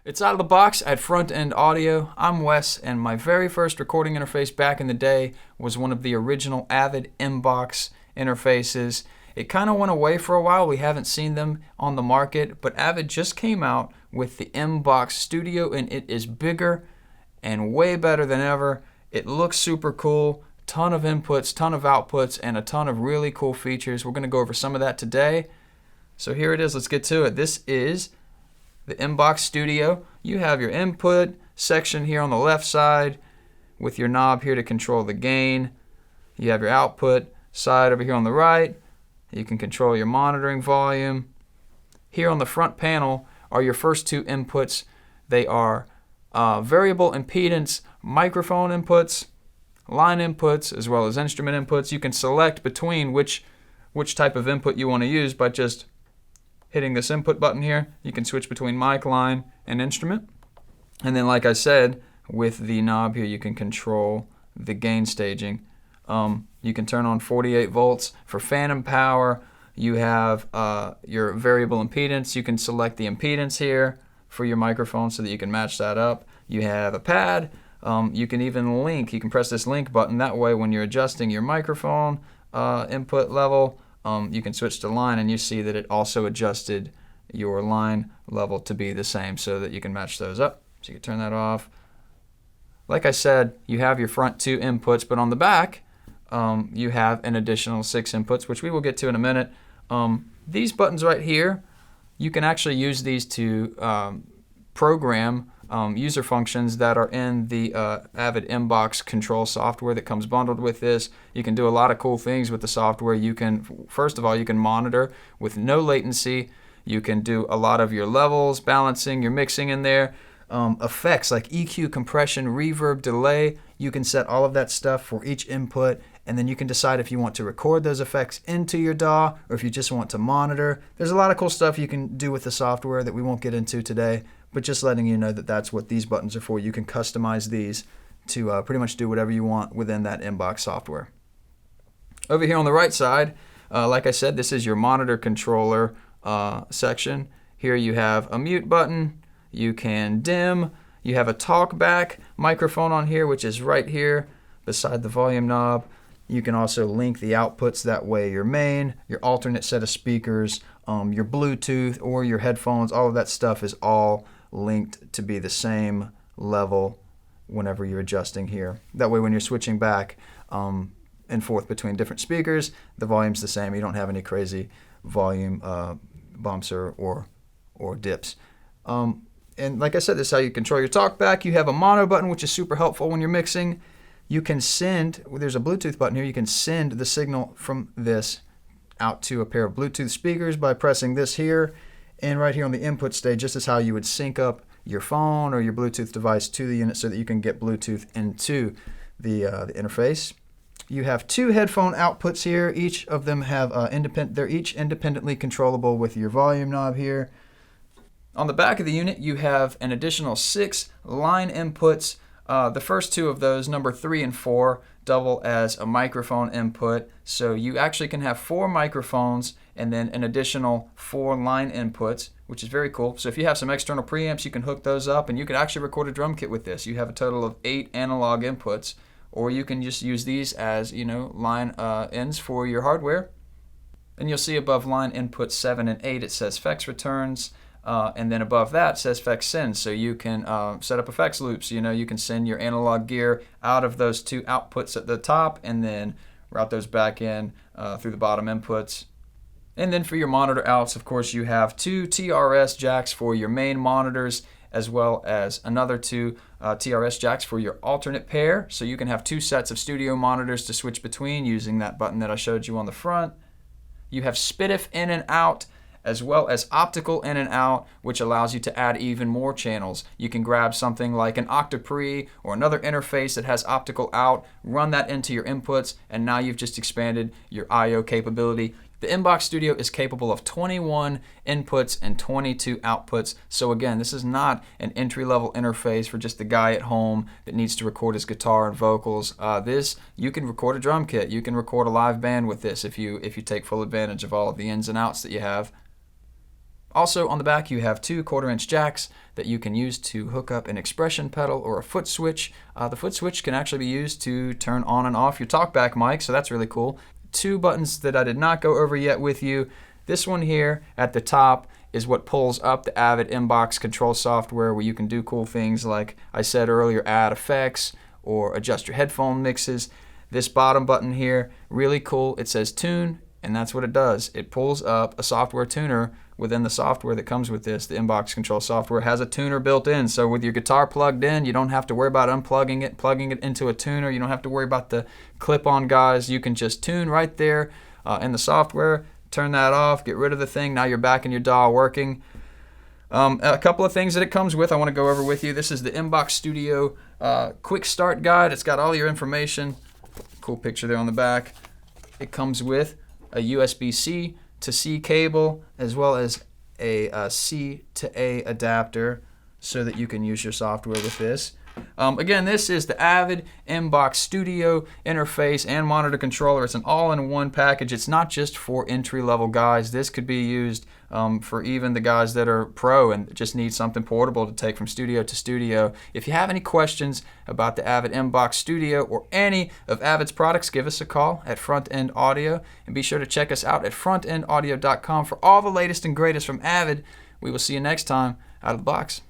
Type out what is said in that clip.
It's out of the box at Front End Audio. I'm Wes, and my very first recording interface back in the day was one of the original Avid Mbox interfaces. It kind of went away for a while. We haven't seen them on the market, but Avid just came out with the Mbox Studio, and it is bigger and way better than ever. It looks super cool. Ton of inputs, ton of outputs, and a ton of really cool features. We're going to go over some of that today. So here it is. Let's get to it. This is the Mbox Studio. You have your input section here on the left side with your knob here to control the gain. You have your output side over here on the right. You can control your monitoring volume. Here on the front panel are your first two inputs. They are variable impedance microphone inputs, line inputs, as well as instrument inputs. You can select between which type of input you want to use by just hitting this input button here. You can switch between mic, line, and instrument. And then, like I said, with the knob here, you can control the gain staging. You can turn on 48 volts for phantom power. You have your variable impedance. You can select the impedance here for your microphone so that you can match that up. You have a pad. You can even link. You can press this link button. That way, when you're adjusting your microphone input level, you can switch to line, and you see that it also adjusted your line level to be the same so that you can match those up. So you can turn that off. Like I said, you have your front two inputs, but on the back, you have an additional 6 inputs, which we will get to in a minute. These buttons right here, you can actually use these to program user functions that are in the Avid Mbox control software that comes bundled with this. You can do a lot of cool things with the software. You can, first of all, you can monitor with no latency. You can do a lot of your levels, balancing, your mixing in there. Effects like EQ, compression, reverb, delay. You can set all of that stuff for each input, and then you can decide if you want to record those effects into your DAW or if you just want to monitor. There's a lot of cool stuff you can do with the software that we won't get into today, but just letting you know that that's what these buttons are for. You can customize these to pretty much do whatever you want within that Mbox software. Over here on the right side, like I said, this is your monitor controller section. Here you have a mute button. You can dim. You have a Talkback microphone on here, which is right here beside the volume knob. You can also link the outputs. That way your main, your alternate set of speakers, your Bluetooth or your headphones, all of that stuff is all linked to be the same level whenever you're adjusting here. That way when you're switching back and forth between different speakers, the volume's the same. You don't have any crazy volume bumps or dips. And like I said, this is how you control your Talkback. You have a mono button, which is super helpful when you're mixing. You can send, there's a Bluetooth button here, you can send the signal from this out to a pair of Bluetooth speakers by pressing this here. And right here on the input stage, this is how you would sync up your phone or your Bluetooth device to the unit so that you can get Bluetooth into the interface. You have 2 headphone outputs here. Each of them have they're each independently controllable with your volume knob here. On the back of the unit, you have an additional 6 line inputs. The first 2 of those, number 3 and 4, double as a microphone input. So you actually can have 4 microphones and then an additional 4 line inputs, which is very cool. So if you have some external preamps, you can hook those up, and you can actually record a drum kit with this. You have a total of 8 analog inputs, or you can just use these as, line ends for your hardware. And you'll see above line input 7 and 8, it says effects returns. And then above that says effects send, so you can set up effects loops. You can send your analog gear out of those 2 outputs at the top and then route those back in through the bottom inputs. And then for your monitor outs, of course, you have 2 TRS jacks for your main monitors, as well as another 2 TRS jacks for your alternate pair. So you can have 2 sets of studio monitors to switch between using that button that I showed you on the front. You have SPDIF in and out, as well as optical in and out, which allows you to add even more channels. You can grab something like an Octapre or another interface that has optical out, run that into your inputs, and now you've just expanded your I/O capability. The Mbox Studio is capable of 21 inputs and 22 outputs. So again, this is not an entry-level interface for just the guy at home that needs to record his guitar and vocals. You can record a drum kit. You can record a live band with this if you take full advantage of all of the ins and outs that you have. Also on the back you have 2 1/4-inch jacks that you can use to hook up an expression pedal or a foot switch. The foot switch can actually be used to turn on and off your Talkback mic, so that's really cool. 2 buttons that I did not go over yet with you. This one here at the top is what pulls up the Avid Mbox control software, where you can do cool things like I said earlier, add effects or adjust your headphone mixes. This bottom button here, really cool. It says tune, and that's what it does. It pulls up a software tuner within the software that comes with this. The Mbox control software has a tuner built in, so with your guitar plugged in, you don't have to worry about unplugging it, plugging it into a tuner. You don't have to worry about the clip-on guys. You can just tune right there in the software, turn that off, get rid of the thing. Now you're back in your DAW working. A couple of things that it comes with I want to go over with you. This is the Mbox Studio quick start guide. It's got all your information. Cool picture there on the back. It comes with a USB-C to C cable, as well as a C to A adapter, so that you can use your software with this. Again, this is the Avid Mbox Studio interface and monitor controller. It's an all-in-one package. It's not just for entry-level guys. This could be used for even the guys that are pro and just need something portable to take from studio to studio. If you have any questions about the Avid Mbox Studio or any of Avid's products, give us a call at Front End Audio, and be sure to check us out at frontendaudio.com for all the latest and greatest from Avid. We will see you next time out of the box.